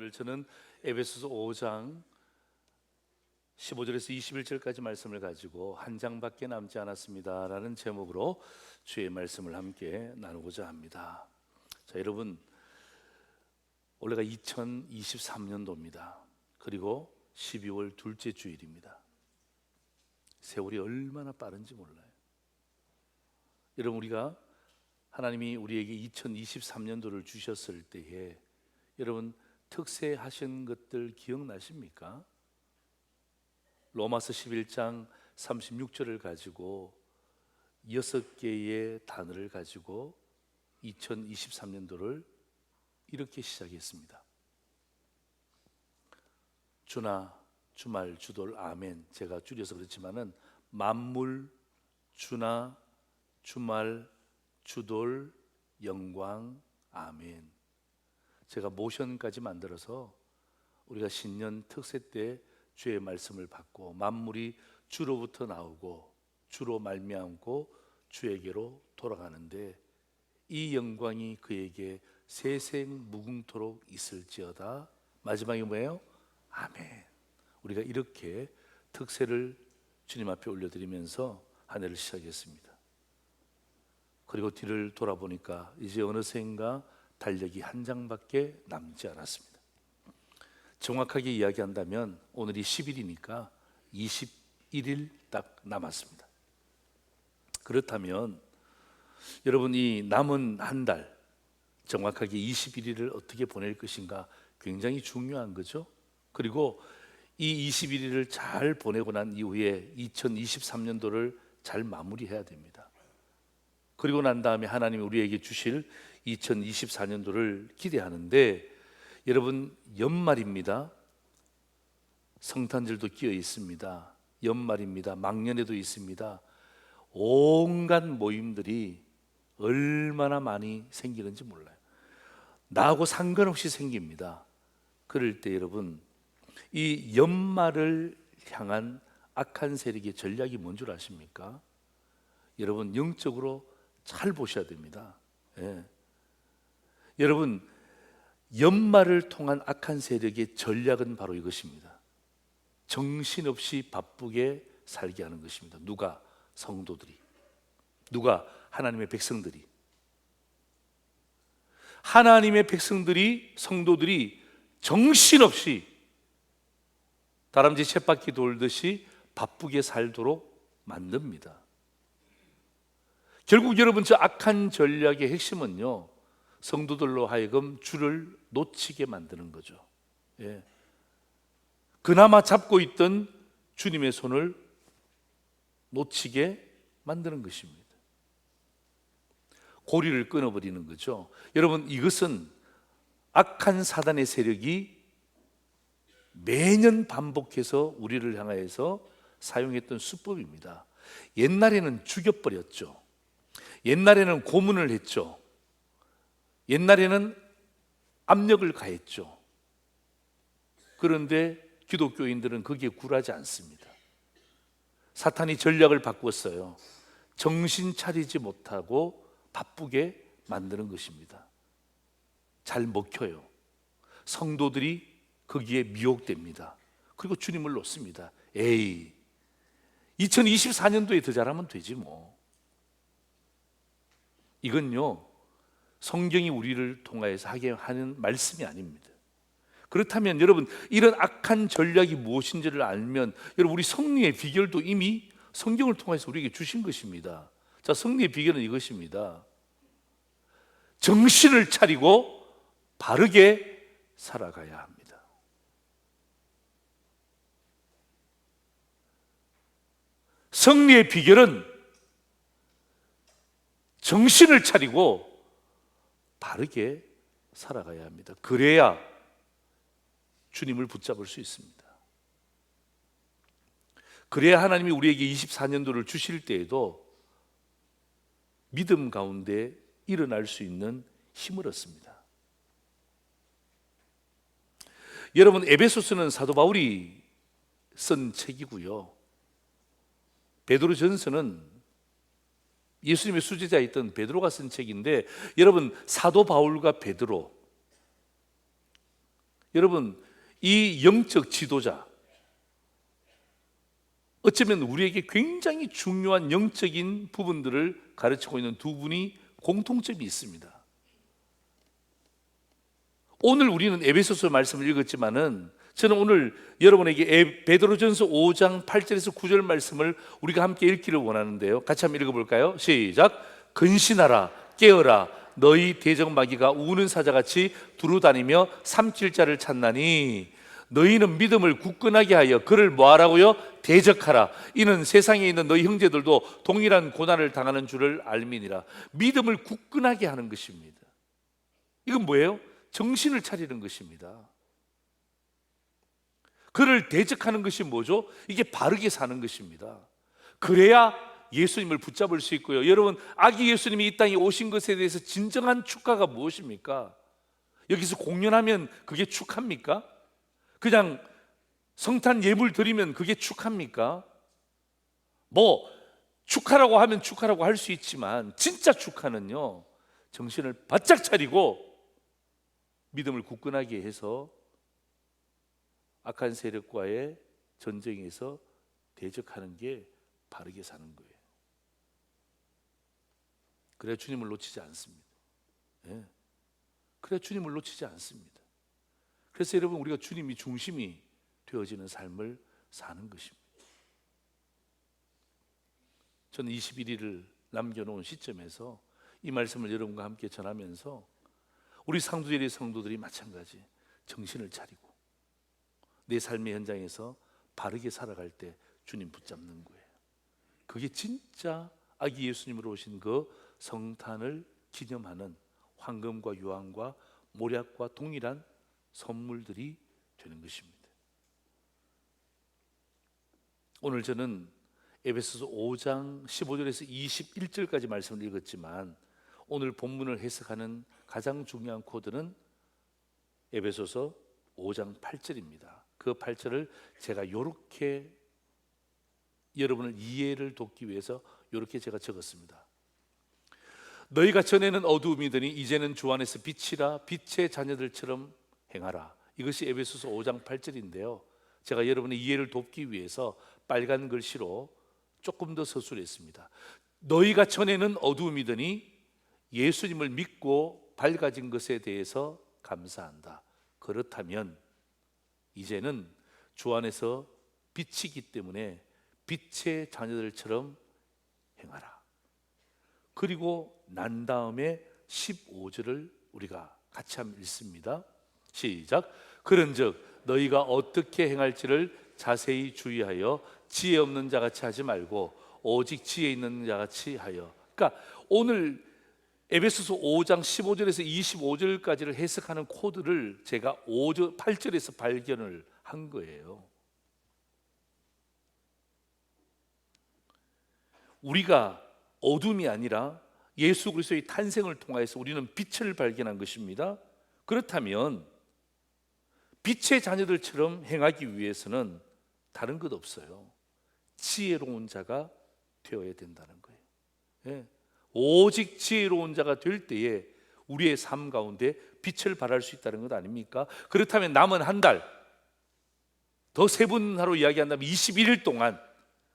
오늘 저는 에베소서 5장 15절에서 21절까지 말씀을 가지고 한 장밖에 남지 않았습니다 라는 제목으로 주의 말씀을 함께 나누고자 합니다. 자, 여러분, 올해가 2023년도입니다. 그리고 12월 둘째 주일입니다. 세월이 얼마나 빠른지 몰라요. 여러분, 우리가 하나님이 우리에게 2023년도를 주셨을 때에 여러분 특세하신 것들 기억나십니까? 로마서 11장 36절을 가지고 6개의 단어를 가지고 2023년도를 이렇게 시작했습니다. 주나 주말 주돌 아멘. 제가 줄여서 그렇지만은 만물 주나 주말 주돌 영광 아멘. 제가 모션까지 만들어서 우리가 신년 특세 때 주의 말씀을 받고 만물이 주로부터 나오고 주로 말미암고 주에게로 돌아가는데 이 영광이 그에게 세생 무궁토록 있을지어다. 마지막이 뭐예요? 아멘. 우리가 이렇게 특세를 주님 앞에 올려드리면서 한 해를 시작했습니다. 그리고 뒤를 돌아보니까 이제 어느새인가 달력이 한 장밖에 남지 않았습니다. 정확하게 이야기한다면 오늘이 10일이니까 21일 딱 남았습니다. 그렇다면 여러분, 이 남은 한 달, 정확하게 21일을 어떻게 보낼 것인가 굉장히 중요한 거죠. 그리고 이 21일을 잘 보내고 난 이후에 2023년도를 잘 마무리해야 됩니다. 그리고 난 다음에 하나님이 우리에게 주실 2024년도를 기대하는데, 여러분, 연말입니다. 성탄절도 끼어 있습니다. 연말입니다. 망년에도 있습니다. 온갖 모임들이 얼마나 많이 생기는지 몰라요. 나하고 상관없이 생깁니다. 그럴 때 여러분, 이 연말을 향한 악한 세력의 전략이 뭔 줄 아십니까? 여러분, 영적으로 잘 보셔야 됩니다. 예. 여러분, 연말을 통한 악한 세력의 전략은 바로 이것입니다. 정신없이 바쁘게 살게 하는 것입니다. 누가? 성도들이. 누가? 하나님의 백성들이. 하나님의 백성들이, 성도들이 정신없이 다람쥐 쳇바퀴 돌듯이 바쁘게 살도록 만듭니다. 결국 여러분, 저 악한 전략의 핵심은요, 성도들로 하여금 주를 놓치게 만드는 거죠. 예. 그나마 잡고 있던 주님의 손을 놓치게 만드는 것입니다. 고리를 끊어버리는 거죠. 여러분, 이것은 악한 사단의 세력이 매년 반복해서 우리를 향하여서 사용했던 수법입니다. 옛날에는 죽여버렸죠. 옛날에는 고문을 했죠. 옛날에는 압력을 가했죠. 그런데 기독교인들은 거기에 굴하지 않습니다. 사탄이 전략을 바꿨어요. 정신 차리지 못하고 바쁘게 만드는 것입니다. 잘 먹혀요. 성도들이 거기에 미혹됩니다. 그리고 주님을 놓습니다. 에이, 2024년도에 더 잘하면 되지 뭐. 이건요, 성경이 우리를 통하여서 하게 하는 말씀이 아닙니다. 그렇다면 여러분, 이런 악한 전략이 무엇인지를 알면 여러분, 우리 승리의 비결도 이미 성경을 통해서 우리에게 주신 것입니다. 자, 승리의 비결은 이것입니다. 정신을 차리고 바르게 살아가야 합니다. 승리의 비결은 정신을 차리고 바르게 살아가야 합니다. 그래야 주님을 붙잡을 수 있습니다. 그래야 하나님이 우리에게 24년도를 주실 때에도 믿음 가운데 일어날 수 있는 힘을 얻습니다. 여러분, 에베소서는 사도 바울이 쓴 책이고요, 베드로전서는 예수님의 수제자였던 베드로가 쓴 책인데, 여러분, 사도 바울과 베드로, 여러분, 이 영적 지도자, 어쩌면 우리에게 굉장히 중요한 영적인 부분들을 가르치고 있는 두 분이 공통점이 있습니다. 오늘 우리는 에베소서 말씀을 읽었지만은 저는 오늘 여러분에게 베드로전서 5장 8절에서 9절 말씀을 우리가 함께 읽기를 원하는데요. 같이 한번 읽어볼까요? 시작. 근신하라, 깨어라, 너희 대적마귀가 우는 사자같이 두루다니며 삼킬 자를 찾나니 너희는 믿음을 굳건하게 하여 그를 뭐하라고요? 대적하라. 이는 세상에 있는 너희 형제들도 동일한 고난을 당하는 줄을 알미니라. 믿음을 굳건하게 하는 것입니다. 이건 뭐예요? 정신을 차리는 것입니다. 그를 대적하는 것이 뭐죠? 이게 바르게 사는 것입니다. 그래야 예수님을 붙잡을 수 있고요. 여러분, 아기 예수님이 이 땅에 오신 것에 대해서 진정한 축하가 무엇입니까? 여기서 공연하면 그게 축하입니까? 그냥 성탄 예물 드리면 그게 축하입니까? 뭐 축하라고 하면 축하라고 할 수 있지만 진짜 축하는요, 정신을 바짝 차리고 믿음을 굳건하게 해서 악한 세력과의 전쟁에서 대적하는 게 바르게 사는 거예요. 그래야 주님을 놓치지 않습니다. 예. 그래야 주님을 놓치지 않습니다. 그래서 여러분, 우리가 주님이 중심이 되어지는 삶을 사는 것입니다. 저는 21일을 남겨놓은 시점에서 이 말씀을 여러분과 함께 전하면서 우리 상두절의 성도들이 마찬가지 정신을 차리고 내 삶의 현장에서 바르게 살아갈 때 주님 붙잡는 거예요. 그게 진짜 아기 예수님으로 오신 그 성탄을 기념하는 황금과 유황과 모략과 동일한 선물들이 되는 것입니다. 오늘 저는 에베소서 5장 15절에서 21절까지 말씀을 읽었지만 오늘 본문을 해석하는 가장 중요한 코드는 에베소서 5장 8절입니다. 그 8절을 제가 이렇게 여러분을 이해를 돕기 위해서 이렇게 제가 적었습니다. 너희가 전에는 어두움이더니 이제는 주 안에서 빛이라, 빛의 자녀들처럼 행하라. 이것이 에베소서 5장 8절인데요. 제가 여러분의 이해를 돕기 위해서 빨간 글씨로 조금 더 서술했습니다. 너희가 전에는 어두움이더니 예수님을 믿고 밝아진 것에 대해서 감사한다. 그렇다면 이제는 주 안에서 빛이기 때문에 빛의 자녀들처럼 행하라. 그리고 난 다음에 15절을 우리가 같이 한번 읽습니다. 시작. 그런즉 너희가 어떻게 행할지를 자세히 주의하여 지혜 없는 자같이 하지 말고 오직 지혜 있는 자같이 하여. 그러니까 오늘 에베소서 5장 15절에서 25절까지를 해석하는 코드를 제가 8절에서 발견을 한 거예요. 우리가 어둠이 아니라 예수 그리스도의 탄생을 통하여서 우리는 빛을 발견한 것입니다. 그렇다면 빛의 자녀들처럼 행하기 위해서는 다른 것 없어요. 지혜로운 자가 되어야 된다는 거예요. 예. 오직 지혜로운 자가 될 때에 우리의 삶 가운데 빛을 발할 수 있다는 것 아닙니까? 그렇다면 남은 한 달, 더 세분화로 이야기한다면 21일 동안,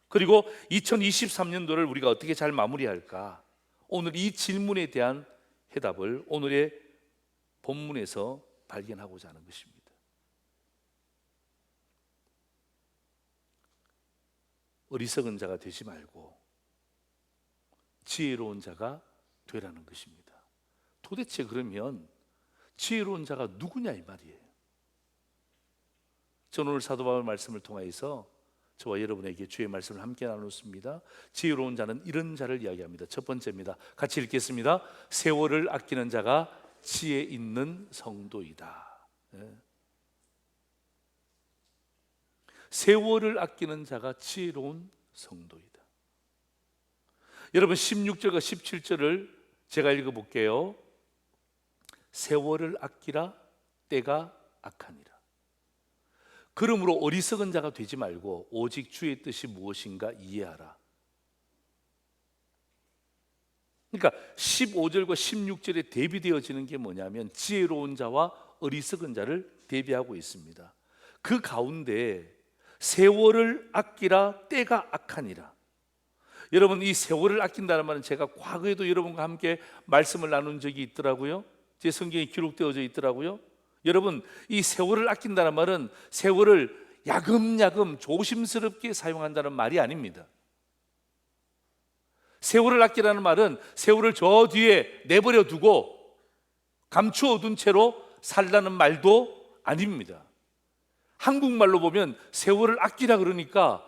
그리고 2023년도를 우리가 어떻게 잘 마무리할까? 오늘 이 질문에 대한 해답을 오늘의 본문에서 발견하고자 하는 것입니다. 어리석은 자가 되지 말고 지혜로운 자가 되라는 것입니다. 도대체 그러면 지혜로운 자가 누구냐 이 말이에요. 저는 오늘 사도 바울 말씀을 통해서 저와 여러분에게 주의 말씀을 함께 나눴습니다. 지혜로운 자는 이런 자를 이야기합니다. 첫 번째입니다. 같이 읽겠습니다. 세월을 아끼는 자가 지혜 있는 성도이다. 세월을 아끼는 자가 지혜로운 성도이다. 여러분 16절과 17절을 제가 읽어볼게요. 세월을 아끼라, 때가 악하니라. 그러므로 어리석은 자가 되지 말고 오직 주의 뜻이 무엇인가 이해하라. 그러니까 15절과 16절에 대비되어지는 게 뭐냐면 지혜로운 자와 어리석은 자를 대비하고 있습니다. 그 가운데 세월을 아끼라 때가 악하니라. 여러분, 이 세월을 아낀다는 말은 제가 과거에도 여러분과 함께 말씀을 나눈 적이 있더라고요. 제 성경에 기록되어져 있더라고요. 여러분, 이 세월을 아낀다는 말은 세월을 야금야금 조심스럽게 사용한다는 말이 아닙니다. 세월을 아끼라는 말은 세월을 저 뒤에 내버려 두고 감추어 둔 채로 살라는 말도 아닙니다. 한국말로 보면 세월을 아끼라 그러니까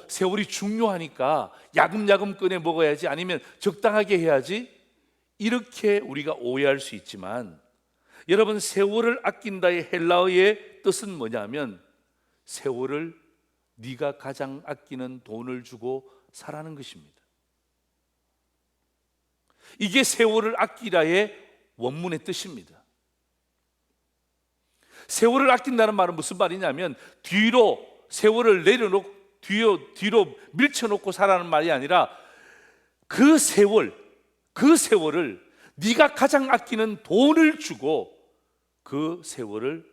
세월이 중요하니까 야금야금 꺼내 먹어야지, 아니면 적당하게 해야지, 이렇게 우리가 오해할 수 있지만, 여러분, 세월을 아낀다의 헬라어의 뜻은 뭐냐면 세월을 네가 가장 아끼는 돈을 주고 사라는 것입니다. 이게 세월을 아끼라의 원문의 뜻입니다. 세월을 아낀다는 말은 무슨 말이냐면 뒤로 세월을 내려놓고 뒤로 밀쳐놓고 살라는 말이 아니라 그 세월을 네가 가장 아끼는 돈을 주고 그 세월을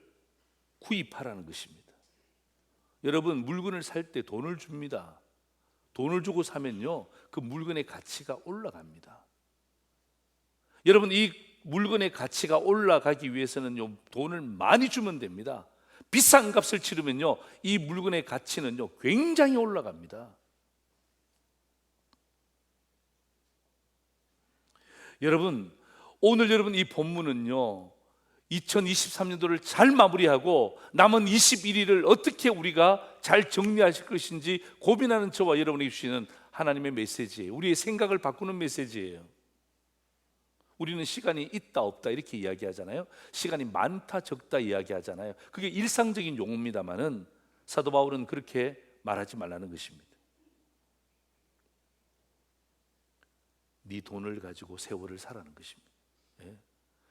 구입하라는 것입니다. 여러분, 물건을 살 때 돈을 줍니다. 돈을 주고 사면요, 그 물건의 가치가 올라갑니다. 여러분, 이 물건의 가치가 올라가기 위해서는요, 돈을 많이 주면 됩니다. 비싼 값을 치르면요, 이 물건의 가치는요, 굉장히 올라갑니다. 여러분, 오늘 여러분 이 본문은요, 2023년도를 잘 마무리하고 남은 21일을 어떻게 우리가 잘 정리하실 것인지 고민하는 저와 여러분에게 주시는 하나님의 메시지예요. 우리의 생각을 바꾸는 메시지예요. 우리는 시간이 있다 없다 이렇게 이야기하잖아요. 시간이 많다 적다 이야기하잖아요. 그게 일상적인 용어입니다만은 사도 바울은 그렇게 말하지 말라는 것입니다. 네 돈을 가지고 세월을 사라는 것입니다.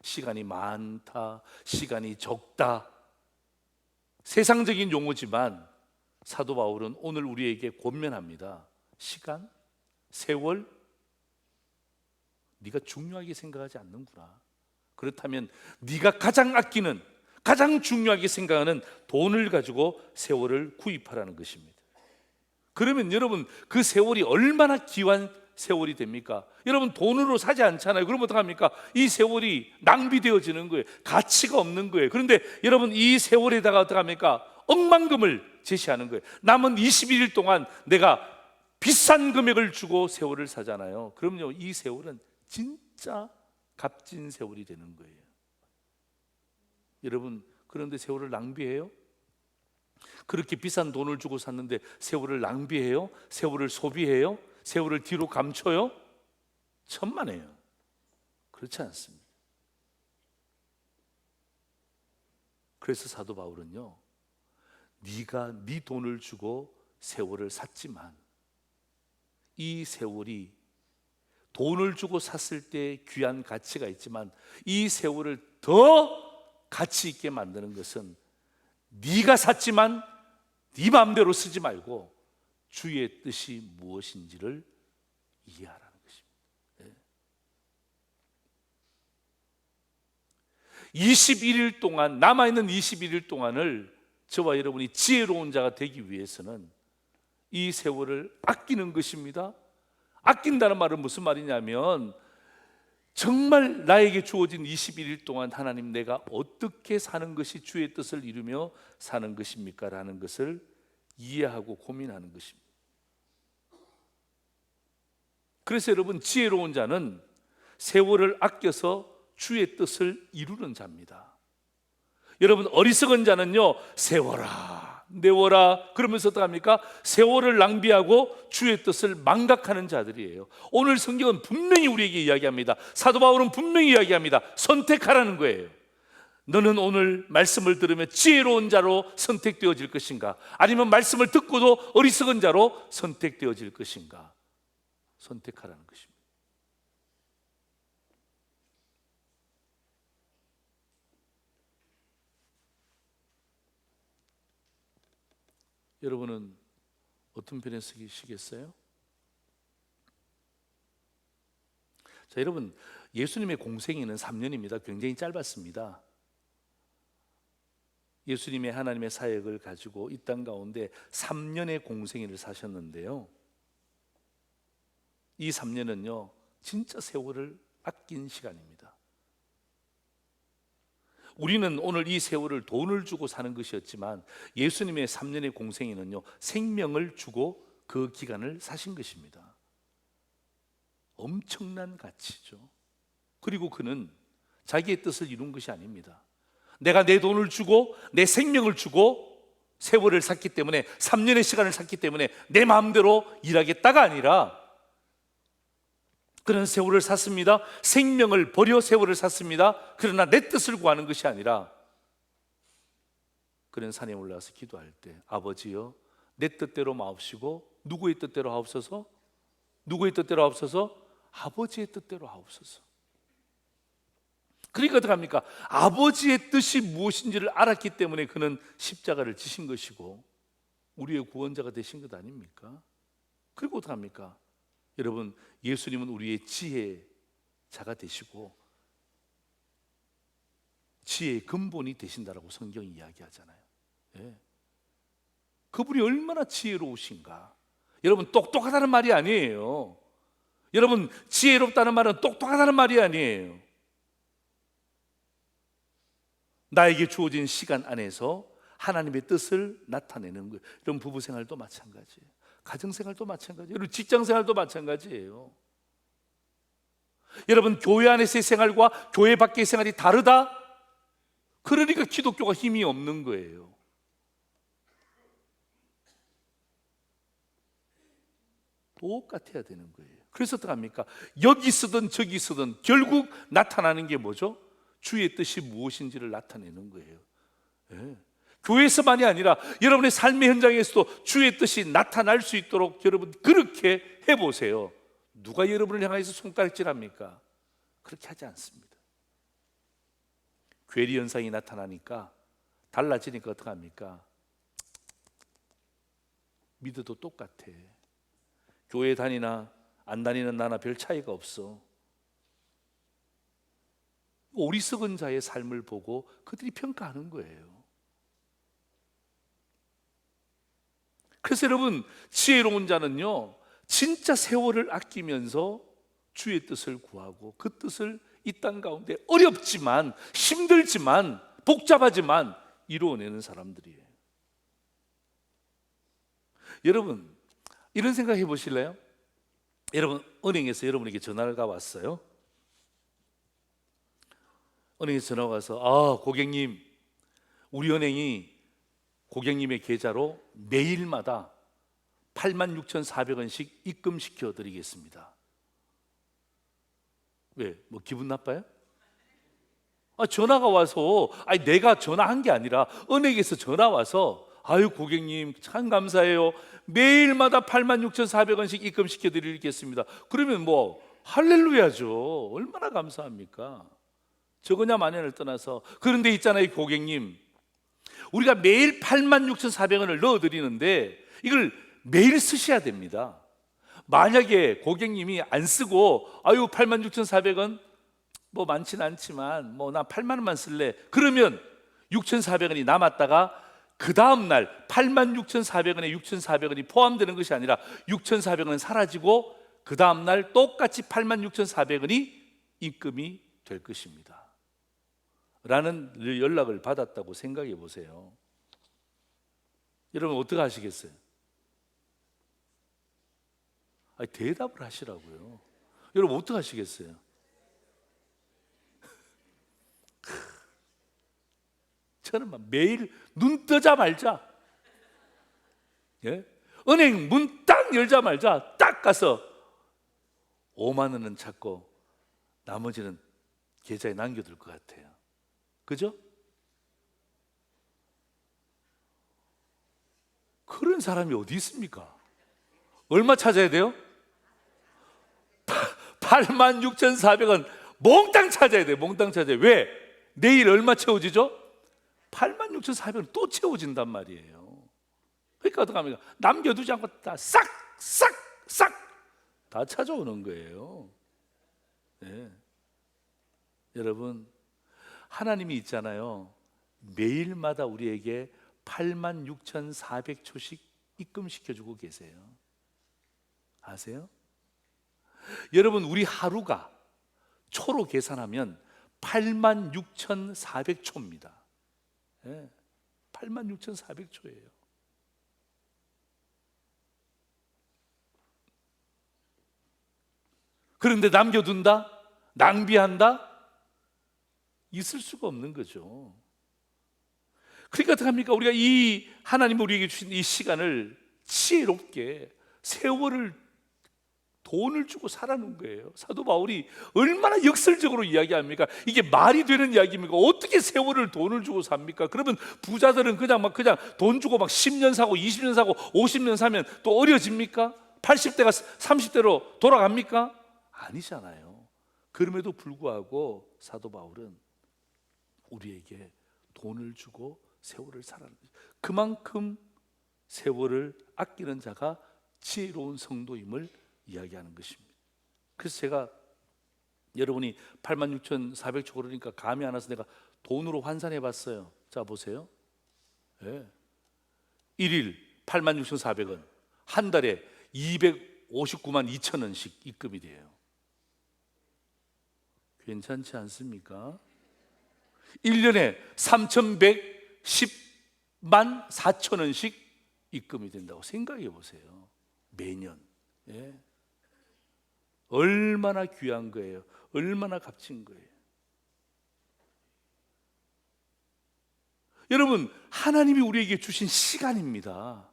시간이 많다, 시간이 적다, 세상적인 용어지만 사도 바울은 오늘 우리에게 권면합니다. 시간, 세월, 네가 중요하게 생각하지 않는구나. 그렇다면 네가 가장 아끼는, 가장 중요하게 생각하는 돈을 가지고 세월을 구입하라는 것입니다. 그러면 여러분, 그 세월이 얼마나 귀한 세월이 됩니까? 여러분, 돈으로 사지 않잖아요. 그럼 어떡합니까? 이 세월이 낭비되어지는 거예요. 가치가 없는 거예요. 그런데 여러분, 이 세월에다가 어떡합니까? 억만금을 제시하는 거예요. 남은 21일 동안 내가 비싼 금액을 주고 세월을 사잖아요. 그럼요, 이 세월은 진짜 값진 세월이 되는 거예요. 여러분, 그런데 세월을 낭비해요? 그렇게 비싼 돈을 주고 샀는데 세월을 낭비해요? 세월을 소비해요? 세월을 뒤로 감춰요? 천만에요. 그렇지 않습니다. 그래서 사도 바울은요, 네가 네 돈을 주고 세월을 샀지만 이 세월이 돈을 주고 샀을 때 귀한 가치가 있지만 이 세월을 더 가치 있게 만드는 것은 네가 샀지만 네 마음대로 쓰지 말고 주의 뜻이 무엇인지를 이해하라는 것입니다. 21일 동안, 남아있는 21일 동안을 저와 여러분이 지혜로운 자가 되기 위해서는 이 세월을 아끼는 것입니다. 아낀다는 말은 무슨 말이냐면 정말 나에게 주어진 21일 동안 하나님, 내가 어떻게 사는 것이 주의 뜻을 이루며 사는 것입니까? 라는 것을 이해하고 고민하는 것입니다. 그래서 여러분, 지혜로운 자는 세월을 아껴서 주의 뜻을 이루는 자입니다. 여러분, 어리석은 자는요, 세워라 내워라 그러면서 어떡합니까? 세월을 낭비하고 주의 뜻을 망각하는 자들이에요. 오늘 성경은 분명히 우리에게 이야기합니다. 사도 바울은 분명히 이야기합니다. 선택하라는 거예요. 너는 오늘 말씀을 들으며 지혜로운 자로 선택되어질 것인가, 아니면 말씀을 듣고도 어리석은 자로 선택되어질 것인가? 선택하라는 것입니다. 여러분은 어떤 편에 서시겠어요? 자, 여러분, 예수님의 공생애는 3년입니다. 굉장히 짧았습니다. 예수님의 하나님의 사역을 가지고 이 땅 가운데 3년의 공생애를 사셨는데요, 이 3년은요 진짜 세월을 아낀 시간입니다. 우리는 오늘 이 세월을 돈을 주고 사는 것이었지만 예수님의 3년의 공생애는요 생명을 주고 그 기간을 사신 것입니다. 엄청난 가치죠. 그리고 그는 자기의 뜻을 이룬 것이 아닙니다. 내가 내 돈을 주고 내 생명을 주고 세월을 샀기 때문에, 3년의 시간을 샀기 때문에 내 마음대로 일하겠다가 아니라, 그런 세월을 샀습니다. 생명을 버려 세월을 샀습니다. 그러나 내 뜻을 구하는 것이 아니라, 그는 산에 올라가서 기도할 때, 아버지여 내 뜻대로 마옵시고, 누구의 뜻대로 하옵소서? 누구의 뜻대로 하옵소서? 아버지의 뜻대로 하옵소서. 그러니까 어떡합니까? 아버지의 뜻이 무엇인지를 알았기 때문에 그는 십자가를 지신 것이고 우리의 구원자가 되신 것 아닙니까? 그리고 어떡합니까? 여러분, 예수님은 우리의 지혜자가 되시고 지혜의 근본이 되신다라고 성경이 이야기하잖아요. 예. 그분이 얼마나 지혜로우신가. 여러분, 똑똑하다는 말이 아니에요. 여러분, 지혜롭다는 말은 똑똑하다는 말이 아니에요. 나에게 주어진 시간 안에서 하나님의 뜻을 나타내는 거예요. 여러분, 부부생활도 마찬가지예요. 가정생활도 마찬가지예요. 여러분, 직장생활도 마찬가지예요. 여러분, 교회 안에서의 생활과 교회 밖의 생활이 다르다? 그러니까 기독교가 힘이 없는 거예요. 똑같아야 되는 거예요. 그래서 어떡합니까? 여기 쓰든 저기 쓰든 결국 나타나는 게 뭐죠? 주의 뜻이 무엇인지를 나타내는 거예요. 예. 교회에서만이 아니라 여러분의 삶의 현장에서도 주의 뜻이 나타날 수 있도록 여러분 그렇게 해보세요. 누가 여러분을 향해서 손가락질합니까? 그렇게 하지 않습니다. 괴리 현상이 나타나니까, 달라지니까 어떡합니까? 믿어도 똑같아. 교회 다니나 안 다니는 나나 별 차이가 없어. 어리석은 자의 삶을 보고 그들이 평가하는 거예요. 그래서 여러분, 지혜로운 자는요 진짜 세월을 아끼면서 주의 뜻을 구하고 그 뜻을 이 땅 가운데 어렵지만 힘들지만 복잡하지만 이루어내는 사람들이에요. 여러분, 이런 생각 해보실래요? 여러분, 은행에서 여러분에게 전화가 왔어요. 은행에서 전화가 와서, 고객님, 우리 은행이 고객님의 계좌로 매일마다 86,400원씩 입금시켜 드리겠습니다. 왜? 뭐 기분 나빠요? 전화가 와서, 내가 전화한 게 아니라 은행에서 전화 와서, 고객님 참 감사해요, 매일마다 86,400원씩 입금시켜 드리겠습니다. 그러면 뭐 할렐루야죠. 얼마나 감사합니까? 적으냐 마냐를 떠나서. 그런데 있잖아요, 고객님, 우리가 매일 86,400원을 넣어드리는데 이걸 매일 쓰셔야 됩니다. 만약에 고객님이 안 쓰고 86,400원 뭐 많지는 않지만 뭐 나 8만 원만 쓸래, 그러면 6,400원이 남았다가 그 다음날 86,400원에 6,400원이 포함되는 것이 아니라 6,400원은 사라지고 그 다음날 똑같이 86,400원이 입금이 될 것입니다 라는 연락을 받았다고 생각해 보세요. 여러분, 어떻게 하시겠어요? 대답을 하시라고요. 여러분, 어떻게 하시겠어요? 저는 막 매일 눈 뜨자마자, 은행 문 딱 열자마자 딱 가서 5만 원은 찾고 나머지는 계좌에 남겨둘 것 같아요. 그죠? 그런 사람이 어디 있습니까? 얼마 찾아야 돼요? 86,400원 몽땅 찾아야 돼요. 몽땅 찾아야 돼요. 왜? 내일 얼마 채워지죠? 86,400원 또 채워진단 말이에요. 그러니까 어떡합니까? 남겨두지 않고 다 싹 다 찾아오는 거예요. 네. 여러분, 하나님이 있잖아요, 매일마다 우리에게 86,400초씩 입금시켜주고 계세요. 아세요? 여러분, 우리 하루가 초로 계산하면 86,400초입니다. 86,400초예요. 그런데 남겨둔다? 낭비한다? 있을 수가 없는 거죠. 그러니까 어떡합니까? 우리가 이 하나님 우리에게 주신 이 시간을 지혜롭게 세월을 돈을 주고 사라는 거예요. 사도 바울이 얼마나 역설적으로 이야기합니까? 이게 말이 되는 이야기입니까? 어떻게 세월을 돈을 주고 삽니까? 그러면 부자들은 그냥 돈 주고 막 10년 사고 20년 사고 50년 사면 또 어려집니까? 80대가 30대로 돌아갑니까? 아니잖아요. 그럼에도 불구하고 사도 바울은 우리에게 돈을 주고 세월을 살아는 거죠. 그만큼 세월을 아끼는 자가 지혜로운 성도임을 이야기하는 것입니다. 그래서 제가 여러분이 86,400초 그러니까 감이 안 와서 내가 돈으로 환산해 봤어요. 자 보세요. 1일 86,400원, 한 달에 259만 2천 원씩 입금이 돼요. 괜찮지 않습니까? 1년에 3,110만 4천 원씩 입금이 된다고 생각해 보세요. 매년. 얼마나 귀한 거예요. 얼마나 값진 거예요. 여러분, 하나님이 우리에게 주신 시간입니다.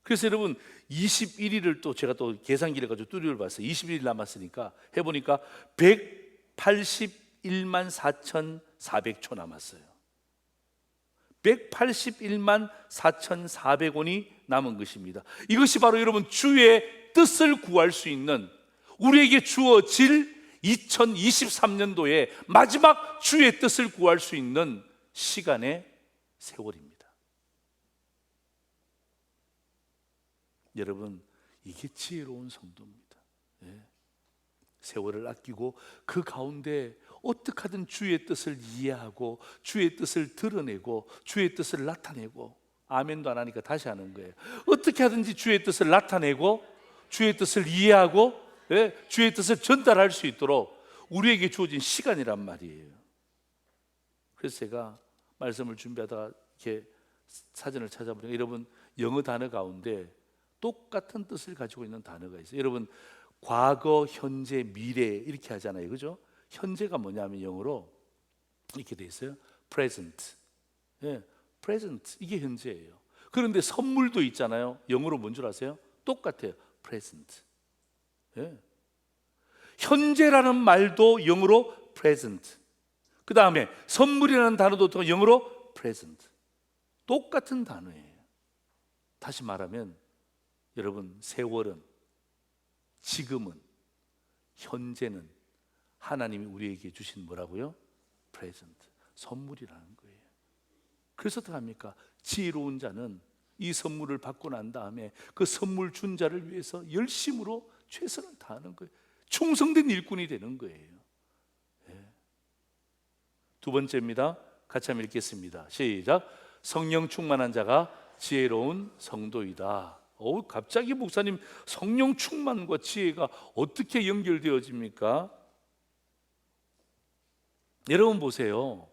그래서 여러분 21일을 또 제가 또 계산기를 가지고 뚜리를 봤어요. 21일 남았으니까 해보니까 181만 4,400초 남았어요. 181만 4,400원이 남은 것입니다. 이것이 바로 여러분 주의 뜻을 구할 수 있는 우리에게 주어질 2023년도에 마지막 주의 뜻을 구할 수 있는 시간의 세월입니다. 여러분, 이게 지혜로운 성도입니다. 세월을 아끼고 그 가운데 어떻게 하든 주의 뜻을 이해하고 주의 뜻을 드러내고 주의 뜻을 나타내고, 아멘도 안 하니까 다시 하는 거예요. 어떻게 하든지 주의 뜻을 나타내고 주의 뜻을 이해하고 주의 뜻을 전달할 수 있도록 우리에게 주어진 시간이란 말이에요. 그래서 제가 말씀을 준비하다가 이렇게 사전을 찾아보니까 여러분 영어 단어 가운데 똑같은 뜻을 가지고 있는 단어가 있어요. 여러분 과거, 현재, 미래 이렇게 하잖아요. 그죠? 현재가 뭐냐면 영어로 이렇게 돼 있어요. present. present. 이게 현재예요. 그런데 선물도 있잖아요. 영어로 뭔 줄 아세요? 똑같아요. present. 현재라는 말도 영어로 present. 그 다음에 선물이라는 단어도 영어로 present. 똑같은 단어예요. 다시 말하면 여러분 세월은, 지금은, 현재는 하나님이 우리에게 주신 뭐라고요? present. 선물이라는 거예요. 그래서 어떻게 합니까? 지혜로운 자는 이 선물을 받고 난 다음에 그 선물 준 자를 위해서 열심으로 최선을 다하는 거예요. 충성된 일꾼이 되는 거예요. 두 번째입니다. 같이 한번 읽겠습니다. 시작. 성령 충만한 자가 지혜로운 성도이다. 갑자기 목사님 성령 충만과 지혜가 어떻게 연결되어집니까? 여러분 보세요.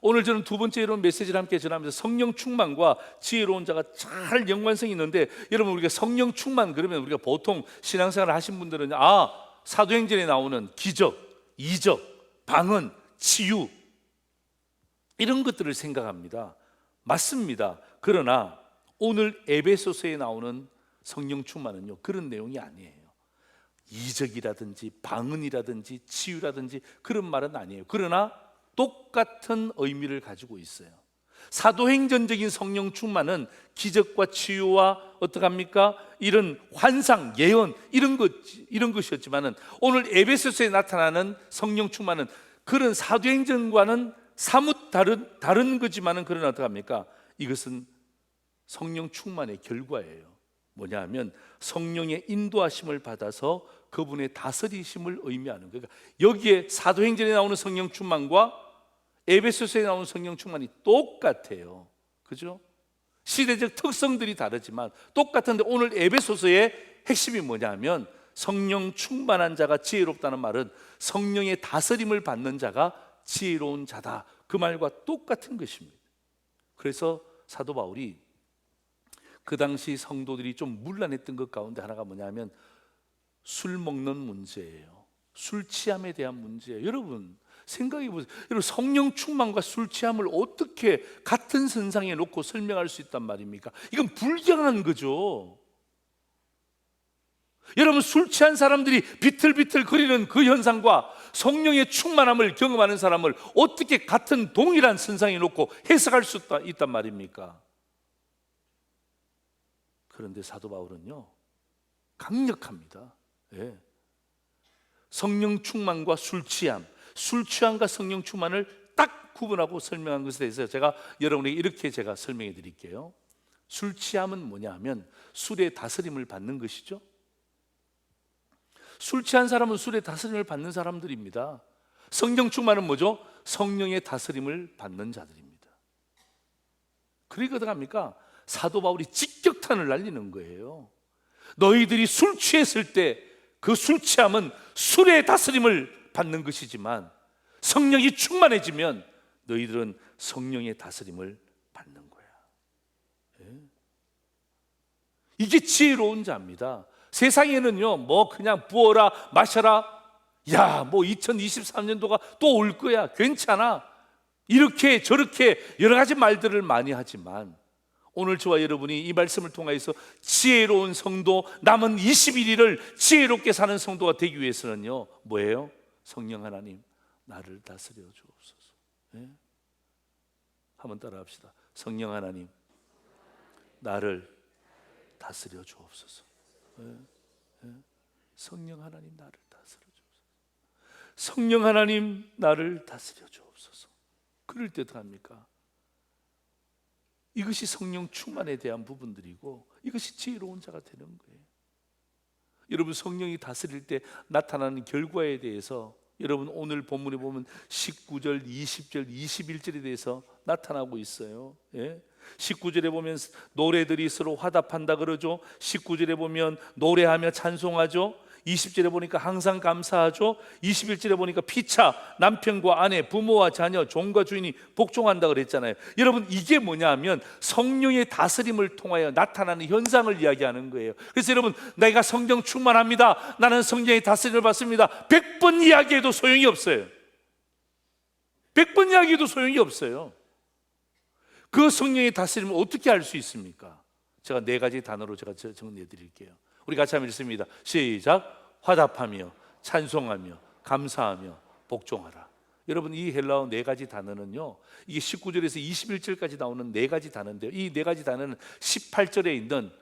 오늘 저는 두 번째 이런 메시지를 함께 전하면서 성령 충만과 지혜로운 자가 잘 연관성이 있는데, 여러분 우리가 성령 충만 그러면 우리가 보통 신앙생활을 하신 분들은 사도행전에 나오는 기적, 이적, 방언, 치유 이런 것들을 생각합니다. 맞습니다. 그러나 오늘 에베소서에 나오는 성령 충만은요 그런 내용이 아니에요. 이적이라든지 방언이라든지 치유라든지 그런 말은 아니에요. 그러나 똑같은 의미를 가지고 있어요. 사도행전적인 성령 충만은 기적과 치유와 어떡합니까? 이런 환상, 예언 이런 것이었지만은 오늘 에베소서에 나타나는 성령 충만은 그런 사도행전과는 사뭇 다른 거지만은 그러나 어떡합니까? 이것은 성령 충만의 결과예요. 뭐냐 하면 성령의 인도하심을 받아서 그분의 다스리심을 의미하는 거예요. 그러니까 여기에 사도행전에 나오는 성령 충만과 에베소서에 나오는 성령 충만이 똑같아요. 그죠? 시대적 특성들이 다르지만 똑같은데 오늘 에베소서의 핵심이 뭐냐면 성령 충만한 자가 지혜롭다는 말은 성령의 다스림을 받는 자가 지혜로운 자다, 그 말과 똑같은 것입니다. 그래서 사도 바울이 그 당시 성도들이 좀 문란했던 것 가운데 하나가 뭐냐면 술 먹는 문제예요. 술 취함에 대한 문제예요. 여러분 생각해 보세요. 여러분 성령 충만과 술 취함을 어떻게 같은 선상에 놓고 설명할 수 있단 말입니까? 이건 불가능한 거죠. 여러분 술 취한 사람들이 비틀비틀 거리는 그 현상과 성령의 충만함을 경험하는 사람을 어떻게 같은 동일한 선상에 놓고 해석할 수 있단 말입니까? 그런데 사도 바울은요 강력합니다. 예. 성령 충만과 술 취함, 술 취함과 성령 충만을 딱 구분하고 설명한 것에 대해서 제가 여러분에게 이렇게 제가 설명해 드릴게요. 술 취함은 뭐냐 하면 술의 다스림을 받는 것이죠. 술 취한 사람은 술의 다스림을 받는 사람들입니다. 성령 충만은 뭐죠? 성령의 다스림을 받는 자들입니다. 그러니까 어떡합니까? 사도 바울이 직격탄을 날리는 거예요. 너희들이 술 취했을 때 그 술 취함은 술의 다스림을 받는 것이지만 성령이 충만해지면 너희들은 성령의 다스림을 받는 거야. 예? 이게 지혜로운 자입니다. 세상에는요 뭐 그냥 부어라 마셔라, 야 뭐 2023년도가 또 올 거야, 괜찮아, 이렇게 저렇게 여러 가지 말들을 많이 하지만 오늘 저와 여러분이 이 말씀을 통해서 지혜로운 성도, 남은 21일을 지혜롭게 사는 성도가 되기 위해서는요 뭐예요? 성령 하나님 나를 다스려 주옵소서. 예? 한번 따라 합시다. 성령 하나님 나를 다스려 주옵소서. 예? 예? 성령 하나님 나를 다스려 주옵소서. 성령 하나님 나를 다스려 주옵소서. 그럴 때 어떡합니까? 이것이 성령 충만에 대한 부분들이고 이것이 지혜로운 자가 되는 거예요. 여러분 성령이 다스릴 때 나타나는 결과에 대해서 여러분 오늘 본문에 보면 19절, 20절, 21절에 대해서 나타나고 있어요. 예? 19절에 보면 노래들이 서로 화답한다 그러죠. 19절에 보면 노래하며 찬송하죠. 20절에 보니까 항상 감사하죠. 21절에 보니까 피차 남편과 아내, 부모와 자녀, 종과 주인이 복종한다 그랬잖아요. 여러분 이게 뭐냐 하면 성령의 다스림을 통하여 나타나는 현상을 이야기하는 거예요. 그래서 여러분 내가 성령 충만합니다, 나는 성령의 다스림을 받습니다, 100번 이야기해도 소용이 없어요. 100번 이야기해도 소용이 없어요. 그 성령의 다스림을 어떻게 알 수 있습니까? 제가 4가지 단어로 제가 정리해 드릴게요. 우리 같이 한번 읽습니다. 시작. 화답하며 찬송하며 감사하며 복종하라. 여러분 이 헬라어 4가지 단어는요 이게 19절에서 21절까지 나오는 4가지 단어인데요, 이 4가지 단어는 18절에 있는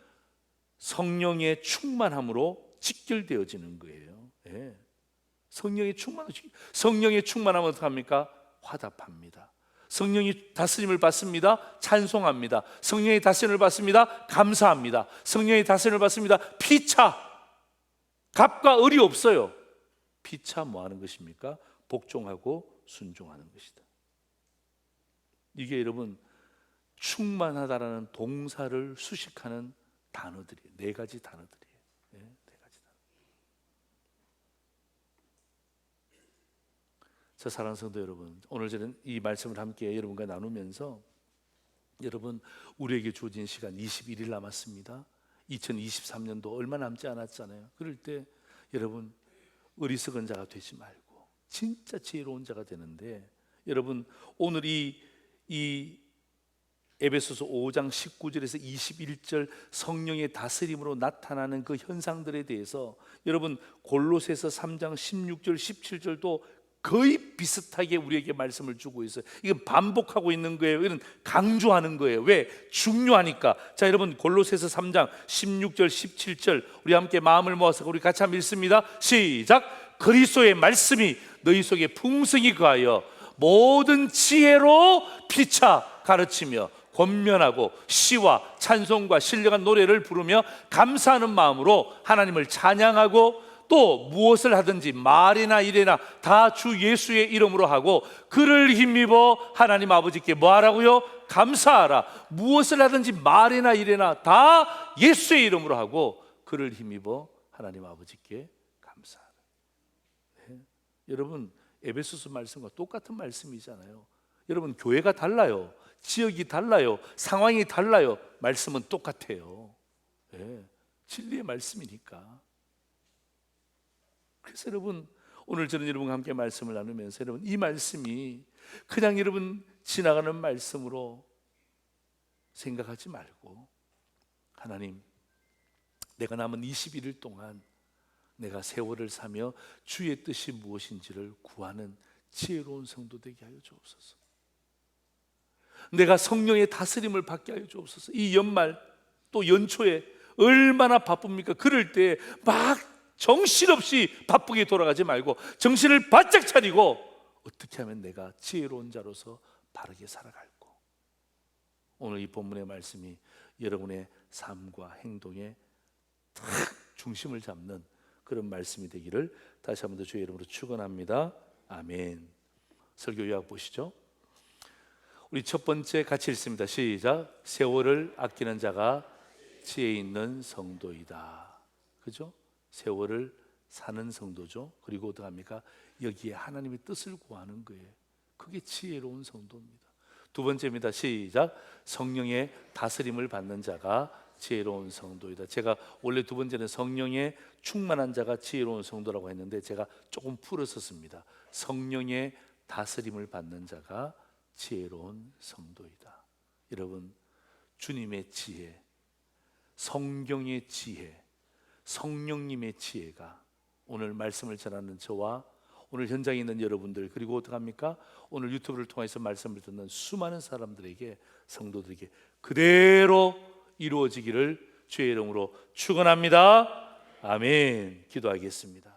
성령의 충만함으로 직결되어지는 거예요. 예. 성령의 충만함은 어떻게 합니까? 화답합니다. 성령이 다스림을 받습니다. 찬송합니다. 성령의 다스림을 받습니다. 감사합니다. 성령의 다스림을 받습니다. 피차, 갑과 을이 없어요. 피차 뭐 하는 것입니까? 복종하고 순종하는 것이다. 이게 여러분 충만하다라는 동사를 수식하는 단어들이에요. 4가지 단어들이에요. 네, 4가지 단어. 자, 사랑하는 성도 여러분, 오늘 저는 이 말씀을 함께 여러분과 나누면서 여러분 우리에게 주어진 시간 21일 남았습니다. 2023년도 얼마 남지 않았잖아요. 그럴 때 여러분 어리석은 자가 되지 말고 진짜 지혜로운 자가 되는데, 여러분 오늘 이 에베소서 5장 19절에서 21절 성령의 다스림으로 나타나는 그 현상들에 대해서 여러분 골로새서 3장 16절 17절도 거의 비슷하게 우리에게 말씀을 주고 있어요. 이건 반복하고 있는 거예요. 이건 강조하는 거예요. 왜? 중요하니까. 자, 여러분 골로새서 3장 16절 17절 우리 함께 마음을 모아서 우리 같이 한번 읽습니다. 시작. 그리스도의 말씀이 너희 속에 풍성히 거하여 모든 지혜로 피차 가르치며 권면하고 시와 찬송과 신령한 노래를 부르며 감사하는 마음으로 하나님을 찬양하고 또 무엇을 하든지 말이나 일이나 다 주 예수의 이름으로 하고 그를 힘입어 하나님 아버지께 뭐 하라고요? 감사하라. 무엇을 하든지 말이나 일이나 다 예수의 이름으로 하고 그를 힘입어 하나님 아버지께 감사하라. 네. 여러분, 에베소서 말씀과 똑같은 말씀이잖아요. 여러분, 교회가 달라요. 지역이 달라요. 상황이 달라요. 말씀은 똑같아요. 네. 진리의 말씀이니까. 그래서 여러분, 오늘 저는 여러분과 함께 말씀을 나누면서 여러분, 이 말씀이 그냥 여러분 지나가는 말씀으로 생각하지 말고, 하나님, 내가 남은 21일 동안 내가 세월을 사며 주의 뜻이 무엇인지를 구하는 지혜로운 성도 되게 하여 주옵소서. 내가 성령의 다스림을 받게 하여 주옵소서. 이 연말 또 연초에 얼마나 바쁩니까? 그럴 때 막 정신없이 바쁘게 돌아가지 말고 정신을 바짝 차리고 어떻게 하면 내가 지혜로운 자로서 바르게 살아갈고, 오늘 이 본문의 말씀이 여러분의 삶과 행동에 딱 중심을 잡는 그런 말씀이 되기를 다시 한번 더 주의 이름으로 축원합니다. 아멘. 설교 요약 보시죠. 우리 첫 번째 같이 읽습니다. 시작. 세월을 아끼는 자가 지혜 있는 성도이다. 그죠? 세월을 사는 성도죠. 그리고 어떻게 합니까? 여기에 하나님의 뜻을 구하는 거예요. 그게 지혜로운 성도입니다. 두 번째입니다. 시작. 성령의 다스림을 받는 자가 지혜로운 성도이다. 제가 원래 두 번째는 성령의 충만한 자가 지혜로운 성도라고 했는데 제가 조금 풀어서 씁니다. 성령의 다스림을 받는 자가 지혜로운 성도이다. 여러분, 주님의 지혜, 성경의 지혜, 성령님의 지혜가 오늘 말씀을 전하는 저와 오늘 현장에 있는 여러분들, 그리고 어떡합니까? 오늘 유튜브를 통해서 말씀을 듣는 수많은 사람들에게, 성도들에게 그대로 이루어지기를 주의 이름으로 축원합니다. 아멘. 기도하겠습니다.